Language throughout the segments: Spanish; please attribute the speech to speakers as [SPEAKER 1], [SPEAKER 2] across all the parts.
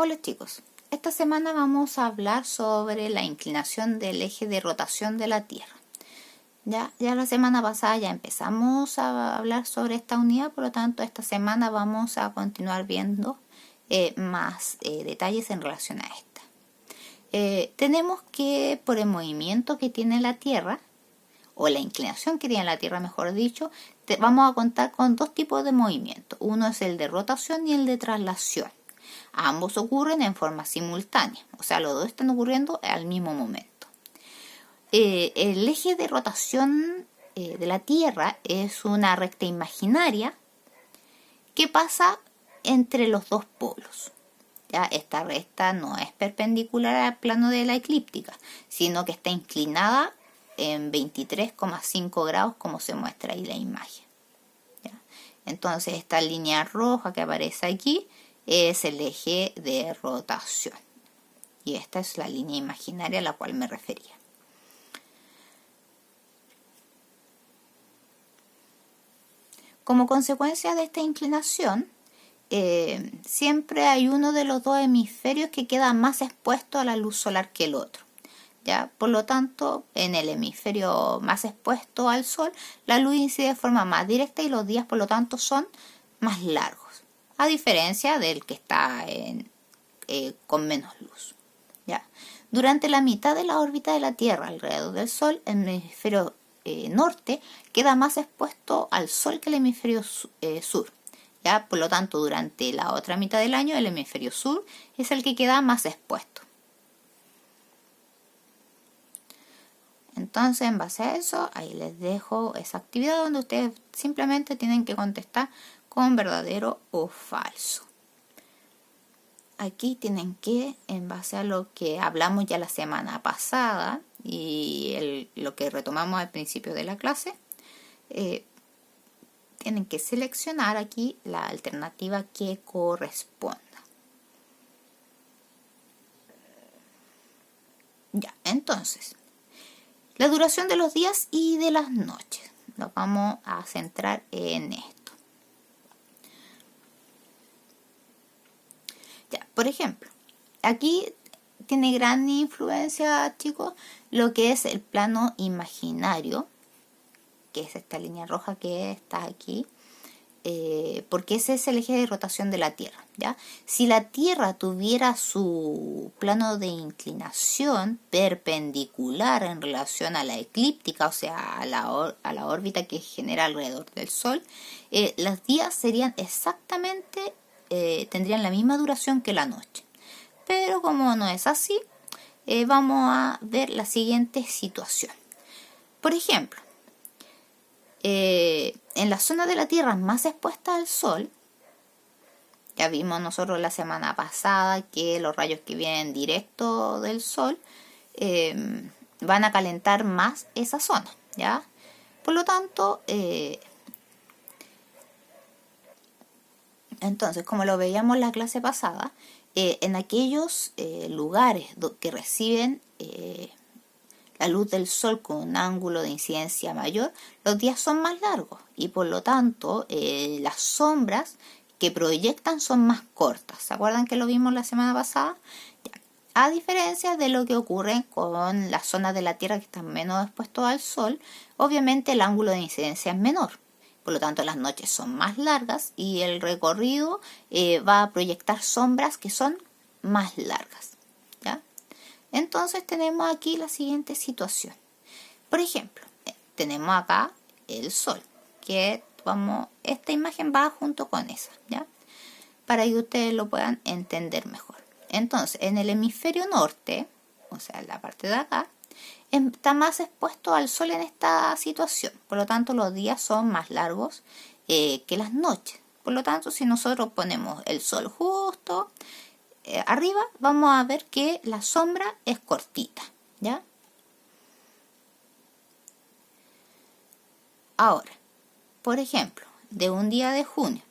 [SPEAKER 1] Hola chicos, esta semana vamos a hablar sobre la inclinación del eje de rotación de la Tierra. Ya la semana pasada ya empezamos a hablar sobre esta unidad, por lo tanto esta semana vamos a continuar viendo más detalles en relación a esta. Tenemos que por el movimiento que tiene la Tierra, o la inclinación que tiene la Tierra mejor dicho, vamos a contar con dos tipos de movimiento. Uno es el de rotación y el de traslación. Ambos ocurren en forma simultánea, o sea, los dos están ocurriendo al mismo momento. El eje de rotación de la Tierra es una recta imaginaria que pasa entre los dos polos. Ya, esta recta no es perpendicular al plano de la eclíptica, sino que está inclinada en 23,5 grados como se muestra ahí la imagen. ¿Ya? Entonces esta línea roja que aparece aquí es el eje de rotación. Y esta es la línea imaginaria a la cual me refería. Como consecuencia de esta inclinación, siempre hay uno de los dos hemisferios que queda más expuesto a la luz solar que el otro. ¿Ya? Por lo tanto, en el hemisferio más expuesto al sol, la luz incide de forma más directa y los días, por lo tanto, son más largos. A diferencia del que está con menos luz. ¿Ya? Durante la mitad de la órbita de la Tierra alrededor del Sol, el hemisferio norte queda más expuesto al Sol que el hemisferio sur. ¿Ya? Por lo tanto, durante la otra mitad del año, el hemisferio sur es el que queda más expuesto. Entonces, en base a eso, ahí les dejo esa actividad donde ustedes simplemente tienen que contestar con verdadero o falso. Aquí tienen que, en base a lo que hablamos ya la semana pasada y lo que retomamos al principio de la clase, tienen que seleccionar aquí la alternativa que corresponda. Ya, entonces, la duración de los días y de las noches. Nos vamos a centrar en esto. Ya, por ejemplo, aquí tiene gran influencia, chicos, lo que es el plano imaginario, que es esta línea roja que está aquí, porque ese es el eje de rotación de la Tierra. ¿Ya? Si la Tierra tuviera su plano de inclinación perpendicular en relación a la eclíptica, o sea, a la órbita que genera alrededor del Sol, los días serían exactamente, tendrían la misma duración que la noche. Pero como no es así, vamos a ver la siguiente situación. Por ejemplo, en la zona de la Tierra más expuesta al Sol, ya vimos nosotros la semana pasada que los rayos que vienen directo del Sol van a calentar más esa zona, ¿ya? Por lo tanto, entonces, como lo veíamos en la clase pasada, en aquellos lugares que reciben la luz del Sol con un ángulo de incidencia mayor, los días son más largos y por lo tanto las sombras que proyectan son más cortas. ¿Se acuerdan que lo vimos la semana pasada? Ya. A diferencia de lo que ocurre con las zonas de la Tierra que están menos expuestos al Sol, obviamente el ángulo de incidencia es menor. Por lo tanto, las noches son más largas y el recorrido va a proyectar sombras que son más largas. ¿Ya? Entonces tenemos aquí la siguiente situación. Por ejemplo, tenemos acá el Sol, que esta imagen va junto con esa, ¿ya? Para que ustedes lo puedan entender mejor. Entonces, en el hemisferio norte, o sea, en la parte de acá, está más expuesto al Sol en esta situación. Por lo tanto, los días son más largos que las noches. Por lo tanto, si nosotros ponemos el Sol justo arriba, vamos a ver que la sombra es cortita, ¿ya? Ahora, por ejemplo, de un día de junio,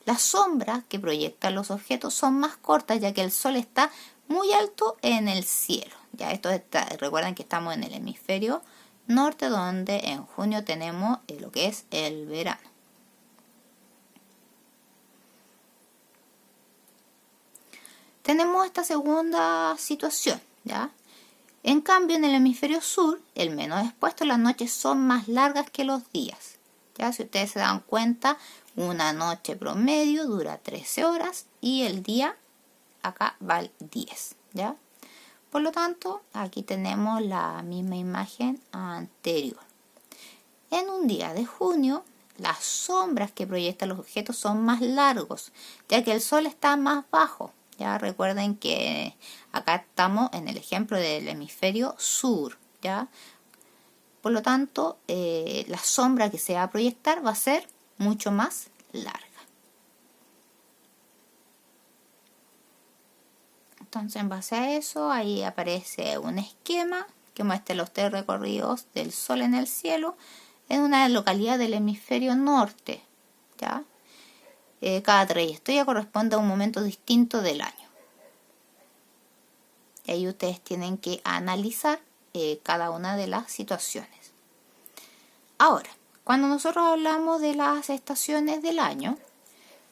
[SPEAKER 1] las sombras que proyectan los objetos son más cortas ya que el Sol está muy alto en el cielo. Ya recuerden que estamos en el hemisferio norte, donde en junio tenemos lo que es el verano. tenemos esta segunda situación, ¿ya? En cambio, en el hemisferio sur, el menos expuesto, las noches son más largas que los días, ¿ya? Si ustedes se dan cuenta, una noche promedio dura 13 horas y el día acá va el 10, ¿ya? Por lo tanto, aquí tenemos la misma imagen anterior. En un día de junio, las sombras que proyectan los objetos son más largos, ya que el sol está más bajo. Ya recuerden que acá estamos en el ejemplo del hemisferio sur, ¿ya? Por lo tanto, la sombra que se va a proyectar va a ser mucho más larga. Entonces, en base a eso, ahí aparece un esquema que muestra los 3 recorridos del sol en el cielo en una localidad del hemisferio norte, ¿ya? Cada trayectoria corresponde a un momento distinto del año. Y ahí ustedes tienen que analizar cada una de las situaciones. Ahora, cuando nosotros hablamos de las estaciones del año,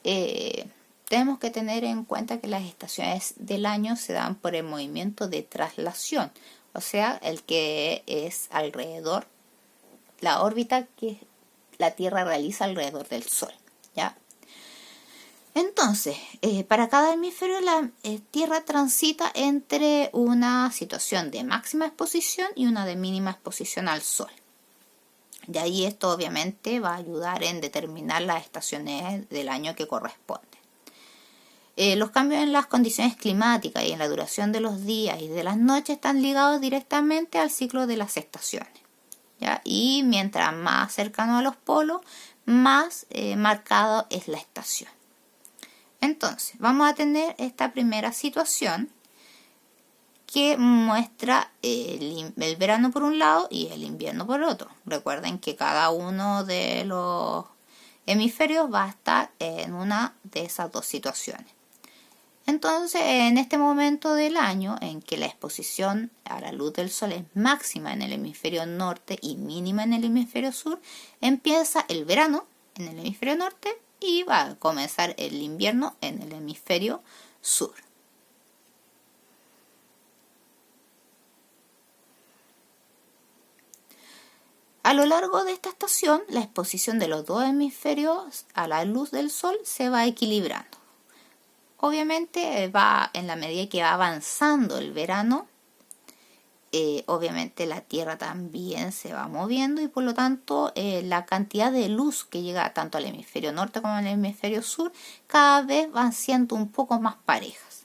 [SPEAKER 1] tenemos que tener en cuenta que las estaciones del año se dan por el movimiento de traslación, o sea, el que es alrededor, la órbita que la Tierra realiza alrededor del Sol, ¿ya? Entonces, para cada hemisferio la Tierra transita entre una situación de máxima exposición y una de mínima exposición al Sol. Y ahí esto obviamente va a ayudar en determinar las estaciones del año que corresponden. Los cambios en las condiciones climáticas y en la duración de los días y de las noches están ligados directamente al ciclo de las estaciones, ¿ya? Y mientras más cercano a los polos, más marcado es la estación. Entonces, vamos a tener esta primera situación que muestra el verano por un lado y el invierno por otro. Recuerden que cada uno de los hemisferios va a estar en una de esas dos situaciones. Entonces, en este momento del año en que la exposición a la luz del sol es máxima en el hemisferio norte y mínima en el hemisferio sur, empieza el verano en el hemisferio norte y va a comenzar el invierno en el hemisferio sur. A lo largo de esta estación, la exposición de los dos hemisferios a la luz del sol se va equilibrando. Obviamente va en la medida que va avanzando el verano, obviamente la Tierra también se va moviendo y por lo tanto la cantidad de luz que llega tanto al hemisferio norte como al hemisferio sur cada vez van siendo un poco más parejas.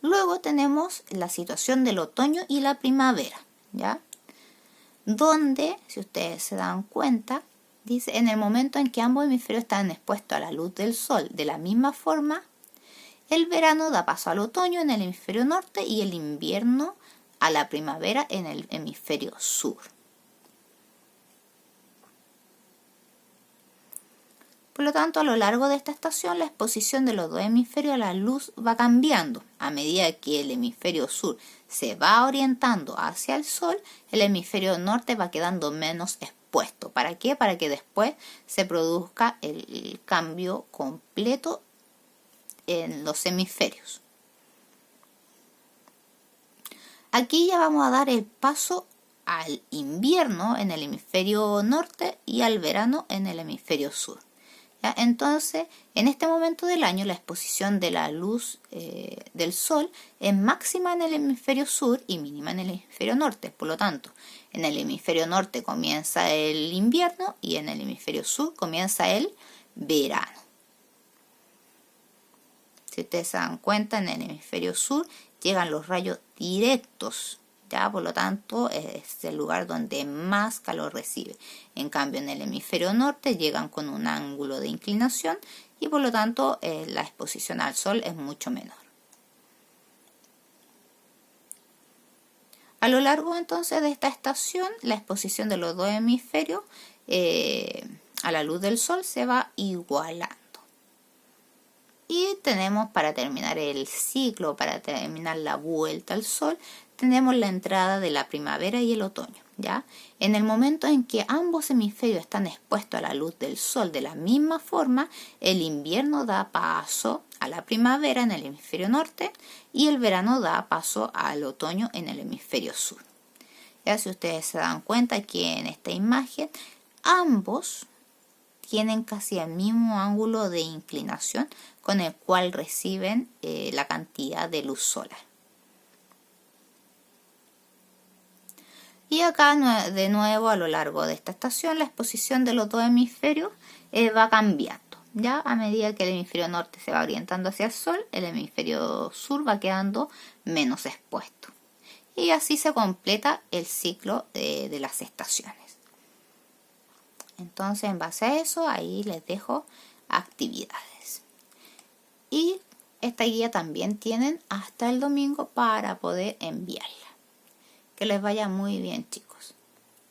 [SPEAKER 1] Luego tenemos la situación del otoño y la primavera, ¿ya? Donde, si ustedes se dan cuenta, dice, en el momento en que ambos hemisferios están expuestos a la luz del sol de la misma forma, el verano da paso al otoño en el hemisferio norte y el invierno a la primavera en el hemisferio sur. Por lo tanto, a lo largo de esta estación, la exposición de los dos hemisferios a la luz va cambiando. A medida que el hemisferio sur se va orientando hacia el sol, el hemisferio norte va quedando menos expuesto. ¿Para qué? Para que después se produzca el cambio completo en los hemisferios. Aquí ya vamos a dar el paso al invierno en el hemisferio norte y al verano en el hemisferio sur. ¿Ya? Entonces, en este momento del año, la exposición de la luz del sol es máxima en el hemisferio sur y mínima en el hemisferio norte. Por lo tanto, en el hemisferio norte comienza el invierno y en el hemisferio sur comienza el verano. Si ustedes se dan cuenta, en el hemisferio sur llegan los rayos directos, ¿ya? Por lo tanto, es el lugar donde más calor recibe. En cambio, en el hemisferio norte llegan con un ángulo de inclinación y por lo tanto la exposición al sol es mucho menor. A lo largo entonces de esta estación, la exposición de los dos hemisferios a la luz del sol se va igualando. Y tenemos, para terminar el ciclo, para terminar la vuelta al sol, tenemos la entrada de la primavera y el otoño, ¿ya? En el momento en que ambos hemisferios están expuestos a la luz del sol de la misma forma, el invierno da paso a la primavera en el hemisferio norte y el verano da paso al otoño en el hemisferio sur. Ya si ustedes se dan cuenta aquí en esta imagen, ambos tienen casi el mismo ángulo de inclinación con el cual reciben la cantidad de luz solar. Y acá de nuevo a lo largo de esta estación la exposición de los dos hemisferios va cambiando. Ya a medida que el hemisferio norte se va orientando hacia el sol, el hemisferio sur va quedando menos expuesto. Y así se completa el ciclo de las estaciones. Entonces, en base a eso, ahí les dejo actividades. Y esta guía también tienen hasta el domingo para poder enviarla. Que les vaya muy bien, chicos.